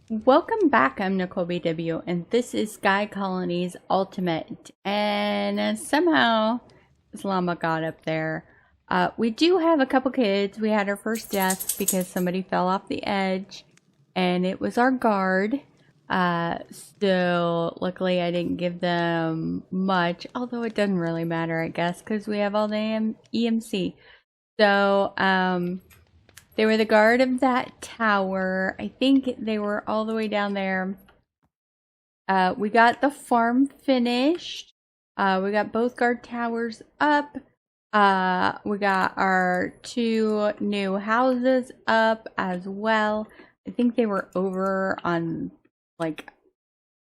Welcome back, I'm Nicolbw, and this is Sky Colonies Ultimate. And somehow, this llama got up there. We do have a couple kids. We had our first death because somebody fell off the edge, and it was our guard. So luckily I didn't give them much, although it doesn't really matter, I guess, because we have all the EMC. So, they were the guard of that tower. I think they were all the way down there. We got the farm finished. We got both guard towers up. We got our two new houses up as well. I think they were over on, like,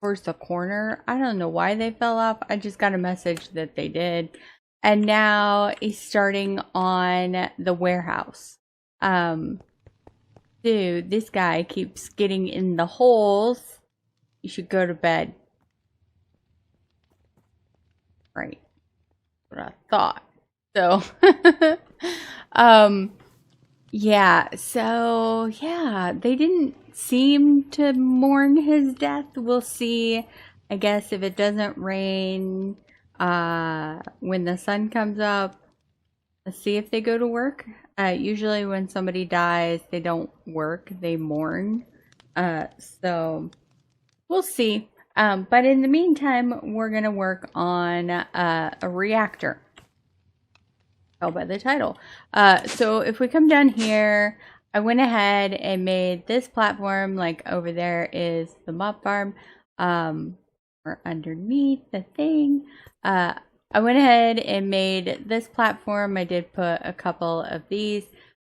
towards the corner. I don't know why they fell off. I just got a message that they did. And now he's starting on the warehouse. Dude, this guy keeps getting in the holes. You should go to bed. Right. What I thought. So, yeah, they didn't seem to mourn his death. We'll see, I guess, if it doesn't rain, when the sun comes up. Let's see if they go to work. Usually when somebody dies, they don't work, they mourn. So we'll see. But in the meantime, we're going to work on a reactor. Oh, by the title. So if we come down here, I went ahead and made this platform. Like over there is the mob farm. Or underneath the thing. I went ahead and made this platform. I did put a couple of these.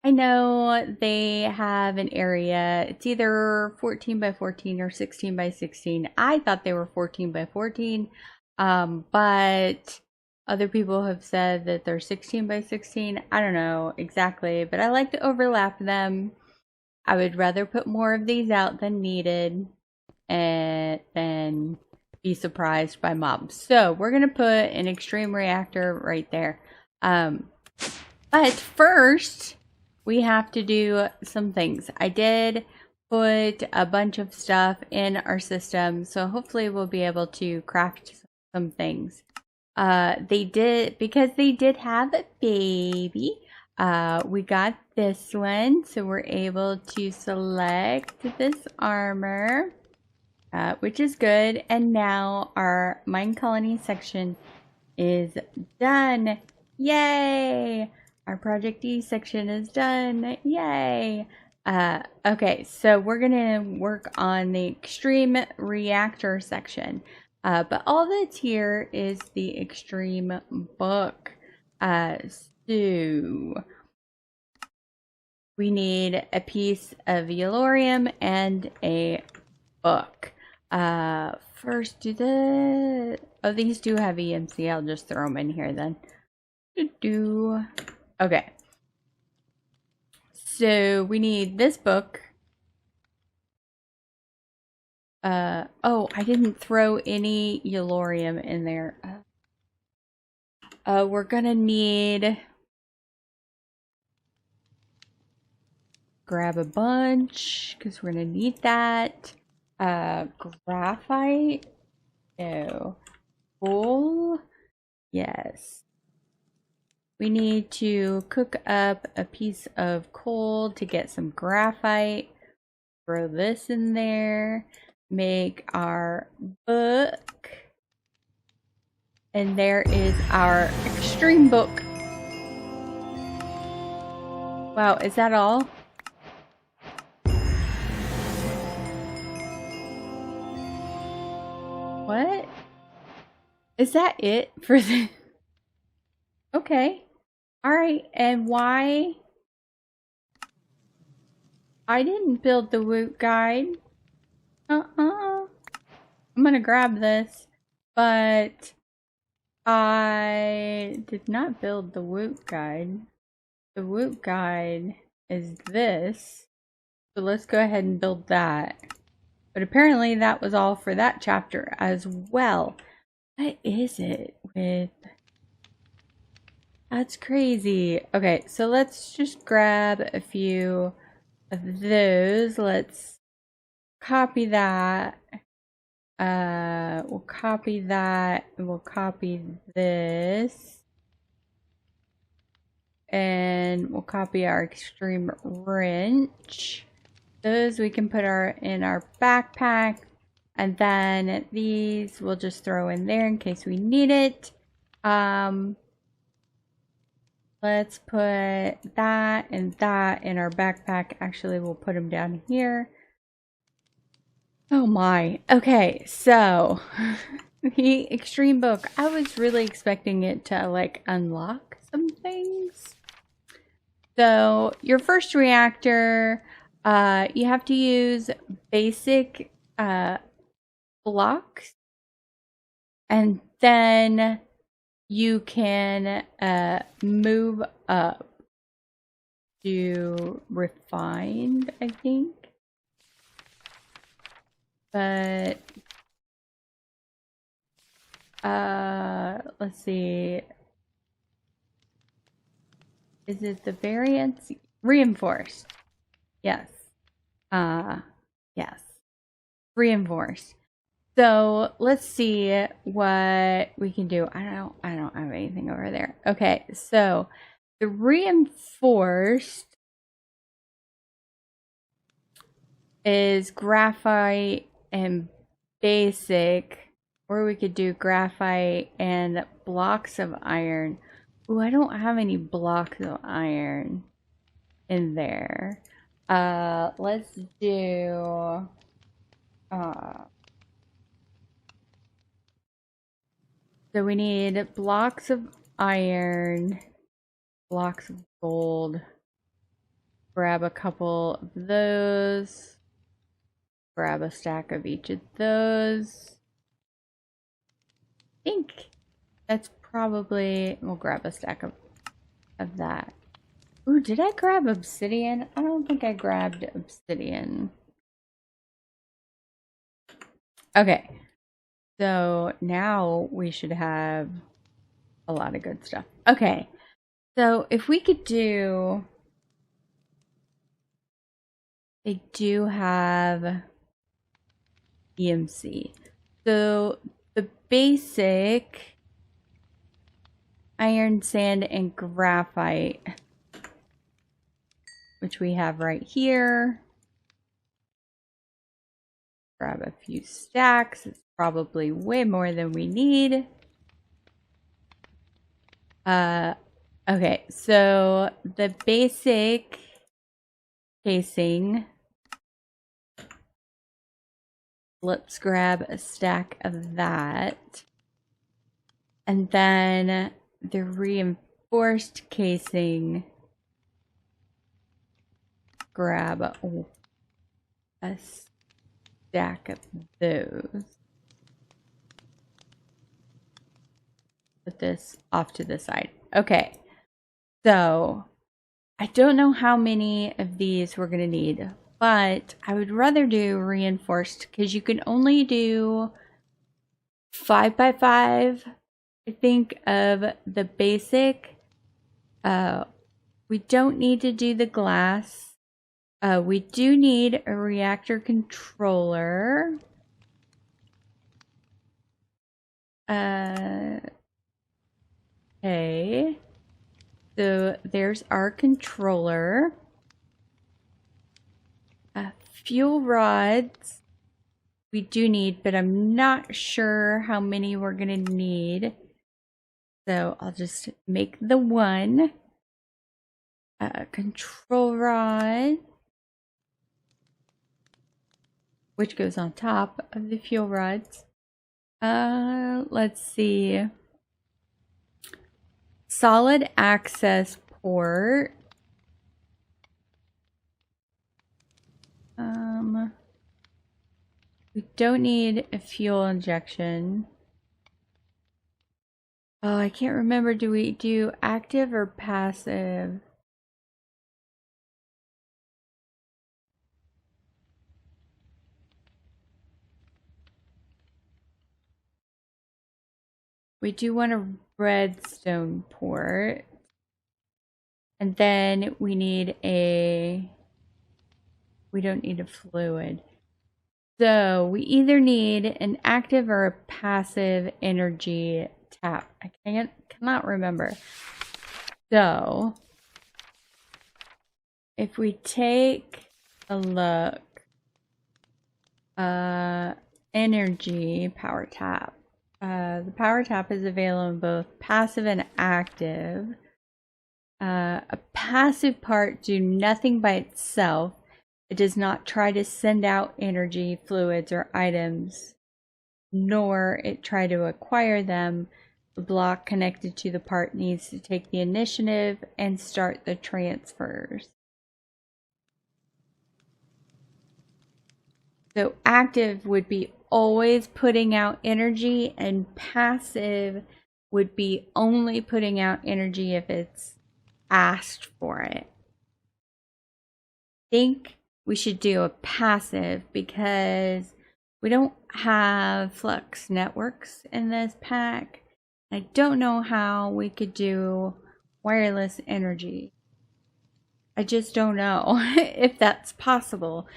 I know they have an area. It's either 14 by 14 or 16 by 16. I thought they were 14 by 14, but other people have said that they're 16 by 16. I don't know exactly, but I like to overlap them. I would rather put more of these out than needed, and then be surprised by mobs. So we're gonna put an extreme reactor right there. But first we have to do some things. I did put a bunch of stuff in our system, so hopefully we'll be able to craft some things. Because they did have a baby. We got this one, so we're able to select this armor. Which is good. And now our mine colony section is done. Yay! Our project E section is done. Yay! Okay, so we're gonna work on the extreme reactor section. But all that's here is the extreme book. So we need a piece of yellorium and a book. First do the... Oh, these do have EMC. I'll just throw them in here then. Okay. So we need this book. Oh, I didn't throw any yellorium in there. We're gonna need... Grab a bunch, because we're gonna need that. Graphite? No. Coal? Yes. We need to cook up a piece of coal to get some graphite. Throw this in there. Make our book. And there is our extreme book. Wow, is that all? What? Is that it for the... Okay. Alright, and why? I didn't build the Woot guide. I'm gonna grab this, but I did not build the Woot guide. The Woot guide is this. So let's go ahead and build that. But apparently that was all for that chapter as well. What is it with... That's crazy. Okay, so let's just grab a few of those. Let's copy that. We'll copy that. We'll copy this. And we'll copy our extreme wrench. Those we can put in our backpack. And then these we'll just throw in there in case we need it. Let's put that and that in our backpack. Actually, we'll put them down here. Oh my. Okay, so the extreme book. I was really expecting it to like unlock some things. So your first reactor, you have to use basic blocks, and then you can move up to refined, I think. But let's see. Is it the variance? Reinforced. Yes. Yes. Reinforced. So let's see what we can do. I don't have anything over there. Okay, so the reinforced is graphite and basic, or we could do graphite and blocks of iron. Ooh, I don't have any blocks of iron in there. Let's do so we need blocks of iron, blocks of gold. Grab a couple of those. Grab a stack of each of those. I think that's probably, we'll grab a stack of that. Ooh, did I grab obsidian? I don't think I grabbed obsidian. Okay. So now we should have a lot of good stuff. Okay. So if we could do, they do have EMC. So the basic iron, sand, and graphite, which we have right here. Grab a few stacks. It's probably way more than we need. Okay, so the basic casing. Let's grab a stack of that. And then the reinforced casing. Grab a stack of those. Put this off to the side. Okay, so I don't know how many of these we're going to need, but I would rather do reinforced because you can only do 5x5, I think, of the basic. We don't need to do the glass. We do need a reactor controller. Okay. So there's our controller. Fuel rods we do need, but I'm not sure how many we're going to need. So I'll just make the one. Control rod, which goes on top of the fuel rods. Let's see. Solid access port. We don't need a fuel injection. Oh, I can't remember. Do we do active or passive? We do want a redstone port. And then we need we don't need a fluid. So we either need an active or a passive energy tap. I cannot remember. So if we take a look, energy power tap. The power tap is available in both passive and active. A passive part do nothing by itself. It does not try to send out energy, fluids, or items, nor it try to acquire them. The block connected to the part needs to take the initiative and start the transfers. So active would be always putting out energy, and passive would be only putting out energy if it's asked for it. I think we should do a passive because we don't have flux networks in this pack. I don't know how we could do wireless energy. I just don't know if that's possible.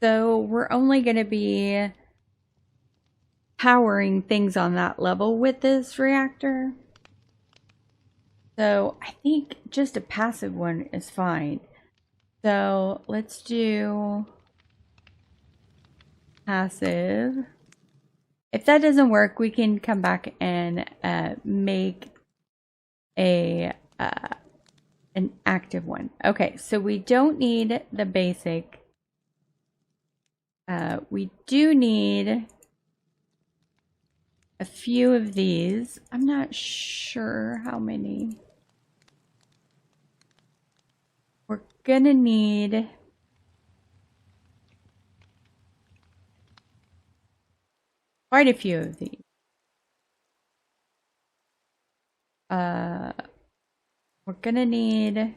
So we're only going to be powering things on that level with this reactor. So I think just a passive one is fine. So let's do passive. If that doesn't work, we can come back and make a an active one. Okay, so we don't need the basic. We do need a few of these. I'm not sure how many. We're gonna need quite a few of these. We're gonna need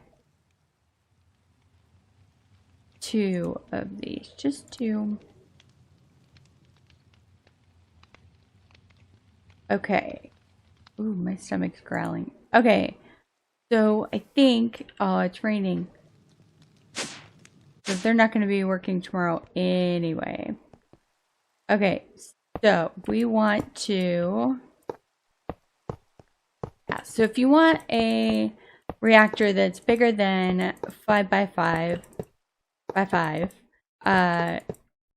2 of these, just 2. Okay. Ooh, my stomach's growling. Okay, so I think, oh, it's raining. So they're not going to be working tomorrow anyway. Okay, so we want to, yeah, so if you want a reactor that's bigger than 5 by 5 by 5,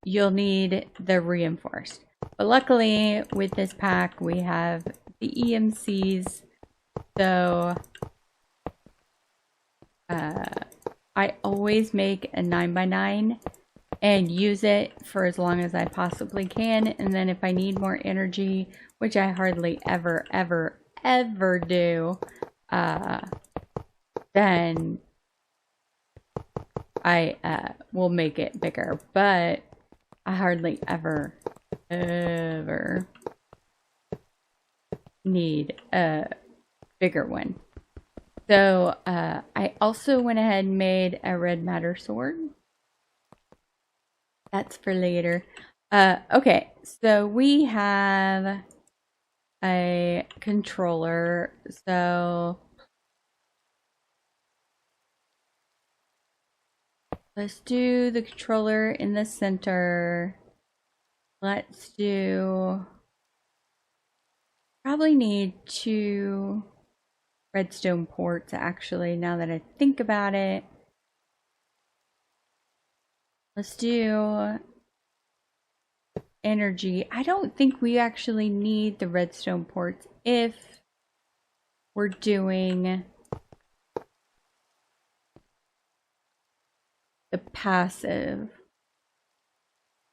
you'll need the reinforced. But luckily with this pack we have the EMCs, so I always make a 9 by 9 and use it for as long as I possibly can, and then if I need more energy, which I hardly ever do, then I will make it bigger, but I hardly ever need a bigger one. So I also went ahead and made a red matter sword. That's for later. Okay, so we have a controller. So let's do the controller in the center. Let's do, probably need 2 redstone ports actually, now that I think about it. Let's do energy. I don't think we actually need the redstone ports if we're doing the passive.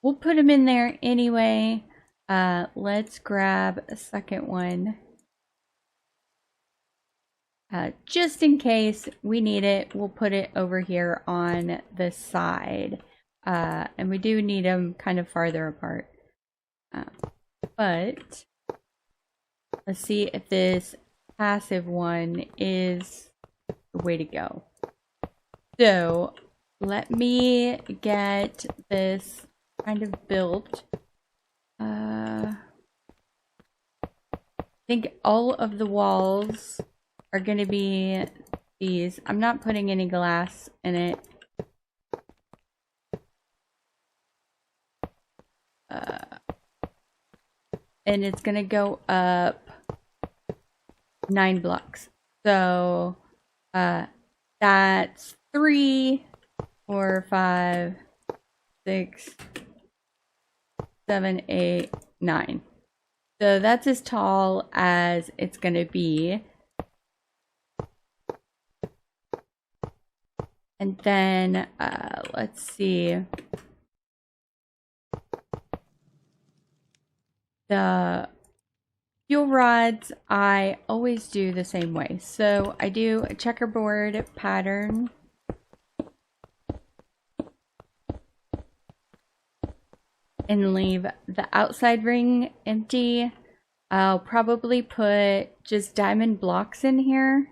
We'll put them in there anyway. Let's grab a second one. Just in case we need it, we'll put it over here on the side. And we do need them kind of farther apart. But let's see if this passive one is the way to go. So let me get this kind of built. I think all of the walls are going to be these. I'm not putting any glass in it. and it's gonna go up 9 blocks. So that's 3, 4, 5, 6, 7, 8, 9. So that's as tall as it's gonna be. And then let's see. The fuel rods, I always do the same way. So I do a checkerboard pattern. And leave the outside ring empty. I'll probably put just diamond blocks in here.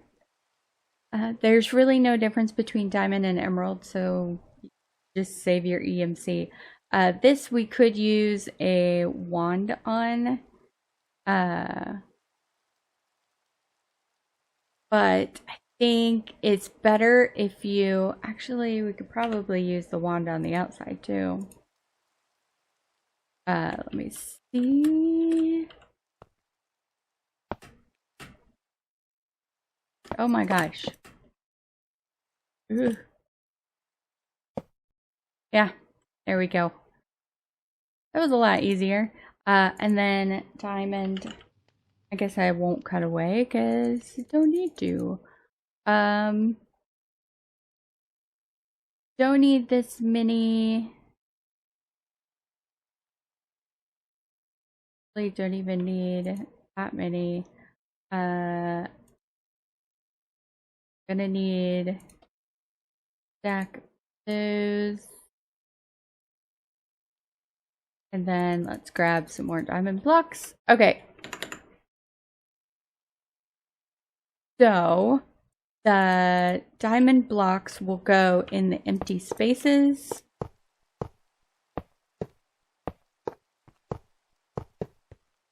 There's really no difference between diamond and emerald, so just save your EMC. This we could use a wand on. But I think it's better if you... Actually, we could probably use the wand on the outside too. Let me see. Oh my gosh. Ugh. Yeah, there we go. That was a lot easier. And then diamond. I guess I won't cut away because you don't need to. Don't need this many. Really don't even need that many. Gonna need stack those. And then let's grab some more diamond blocks. Okay. So the diamond blocks will go in the empty spaces.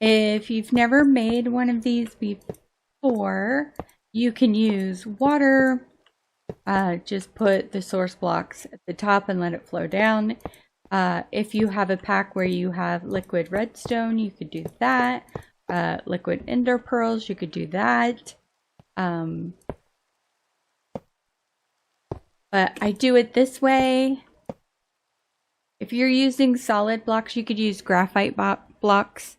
If you've never made one of these before, you can use water. Just put the source blocks at the top and let it flow down. If you have a pack where you have liquid redstone, you could do that. Liquid ender pearls, you could do that. But I do it this way. If you're using solid blocks, you could use graphite blocks,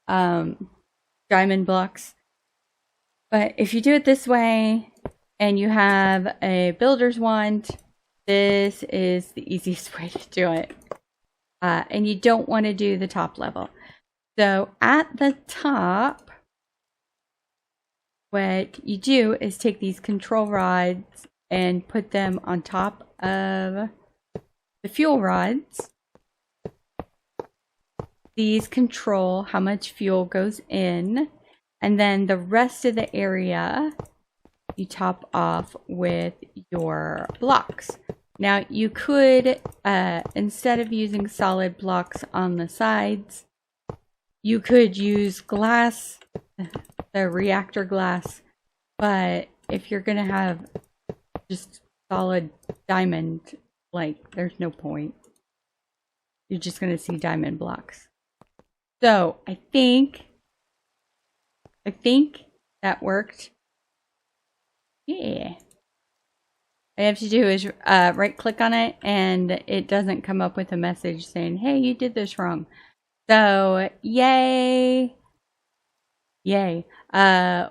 diamond blocks. But if you do it this way and you have a builder's wand, this is the easiest way to do it. And you don't want to do the top level. So at the top, what you do is take these control rods and put them on top of the fuel rods. These control how much fuel goes in, and then the rest of the area you top off with your blocks. Now you could, instead of using solid blocks on the sides, you could use glass, the reactor glass, but if you're gonna have just solid diamond, like, there's no point. You're just gonna see diamond blocks. So I think that worked. Yeah. All you have to do is right click on it and it doesn't come up with a message saying, hey, you did this wrong. So yay. Yay.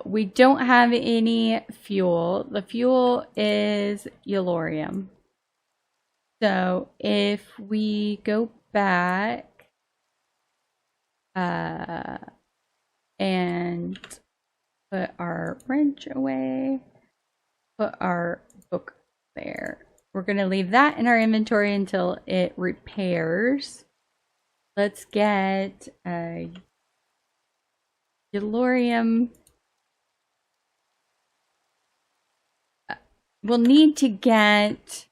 We don't have any fuel. The fuel is yellorium. So if we go back and put our wrench away, put our book there. We're going to leave that in our inventory until it repairs. Let's get yellorium. We'll need to get,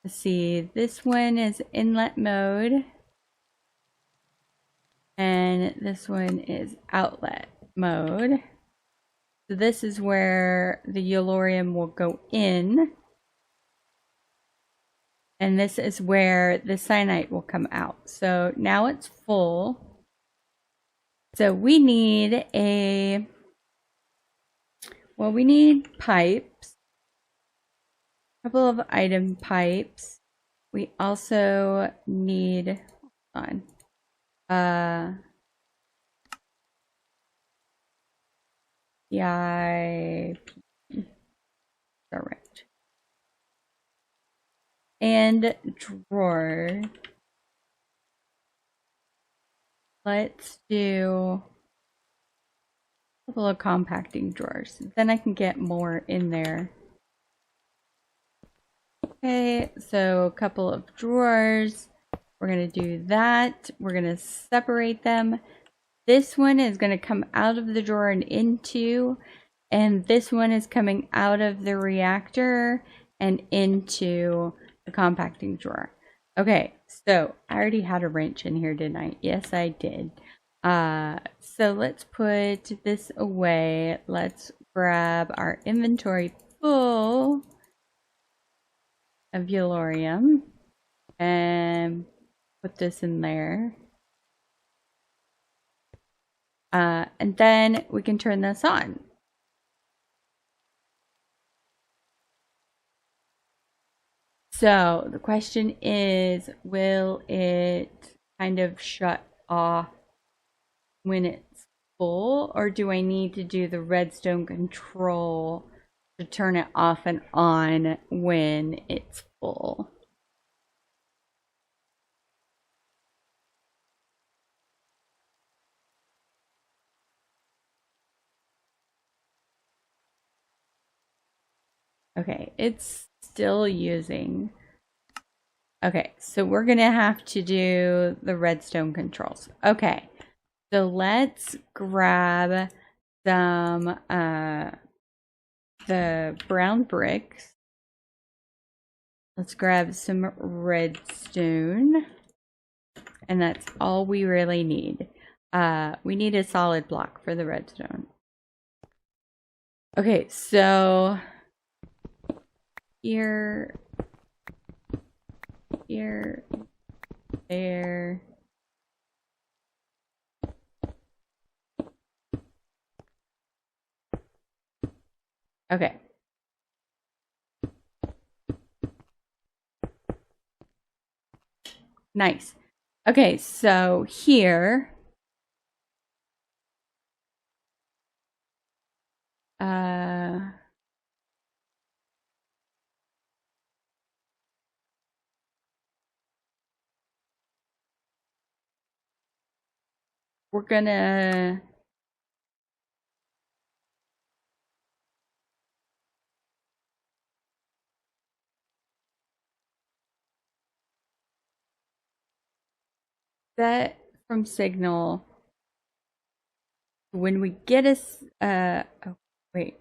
let's see, this one is inlet mode. And this one is outlet mode. So this is where the yellorium will go in. And this is where the cyanide will come out. So now it's full. So we need we need pipes, a couple of item pipes. We also need, hold on, PIP, correct. And drawer. Let's do a couple of compacting drawers. Then I can get more in there. Okay, so a couple of drawers. We're going to do that. We're going to separate them. This one is going to come out of the drawer and into, and this one is coming out of the reactor and into the compacting drawer. Okay, so I already had a wrench in here, didn't I? Yes, I did. So let's put this away. Let's grab our inventory full of Yellorium and put this in there. And then we can turn this on. So the question is, will it kind of shut off when it's full, or do I need to do the redstone control to turn it off and on when it's full? Okay, it's still using. Okay, so we're gonna have to do the redstone controls. Okay, so let's grab some the brown bricks. Let's grab some redstone. And that's all we really need. We need a solid block for the redstone. Okay, so here, there. Okay. Nice. Okay, so here, we're gonna set from signal when we get a oh wait.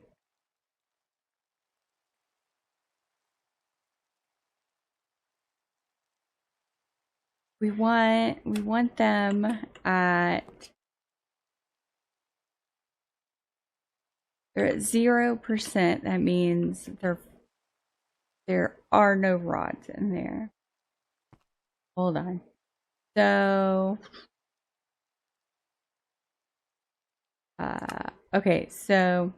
We want them at, they're at 0%. That means there are no rods in there. Hold on. So okay, so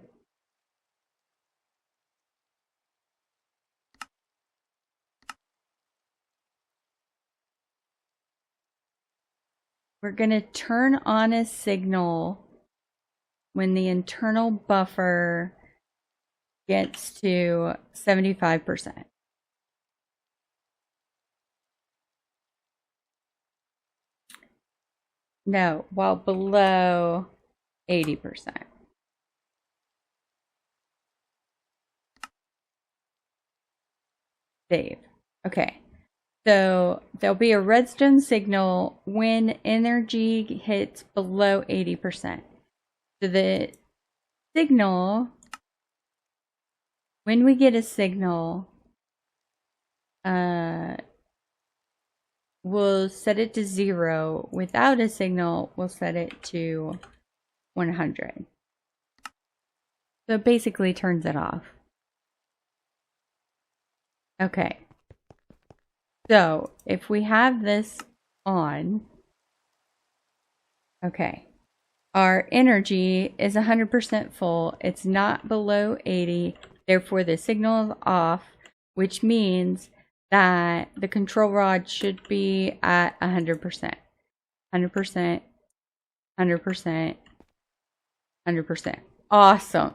we're going to turn on a signal when the internal buffer gets to 75%. No, while below 80%. Save. Okay. So there'll be a redstone signal when energy hits below 80%. So the signal, when we get a signal, we'll set it to 0. Without a signal, we'll set it to 100. So it basically turns it off. Okay. So if we have this on, okay, our energy is 100% full. It's not below 80. Therefore, the signal is off, which means that the control rod should be at 100%. 100%, 100%, 100%. Awesome.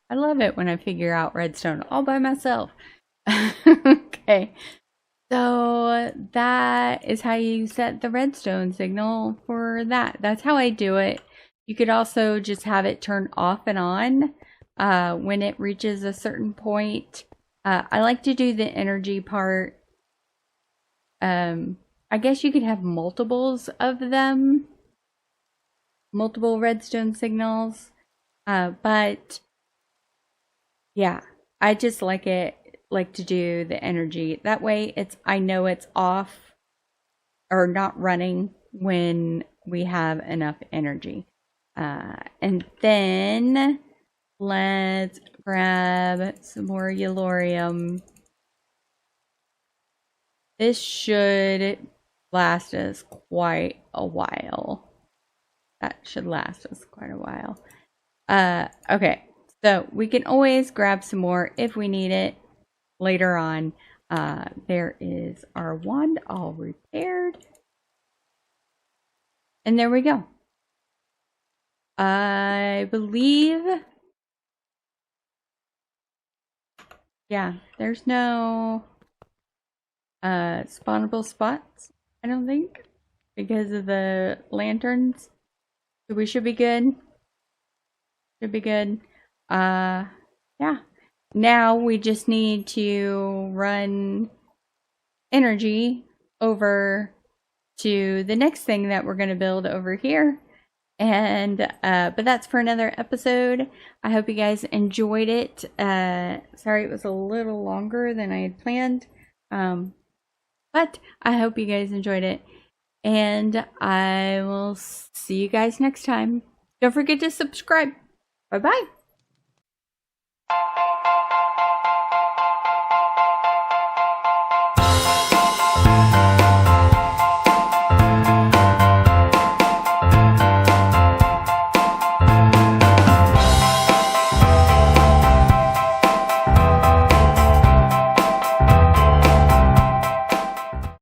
I love it when I figure out redstone all by myself. Okay. So that is how you set the redstone signal for that. That's how I do it. You could also just have it turn off and on when it reaches a certain point. I like to do the energy part. I guess you could have multiples of them, multiple redstone signals. But yeah, I just like to do the energy. That way I know it's off or not running when we have enough energy. And then let's grab some more yellorium. This should last us quite a while. That should last us quite a while. Okay, so we can always grab some more if we need it later on. There is our wand all repaired. And there we go. I believe, yeah, there's no spawnable spots, I don't think, because of the lanterns. So we should be good. Should be good. Yeah. Now we just need to run energy over to the next thing that we're going to build over here. And but that's for another episode. I hope you guys enjoyed it. Sorry it was a little longer than I had planned. But I hope you guys enjoyed it. And I will see you guys next time. Don't forget to subscribe. Bye-bye.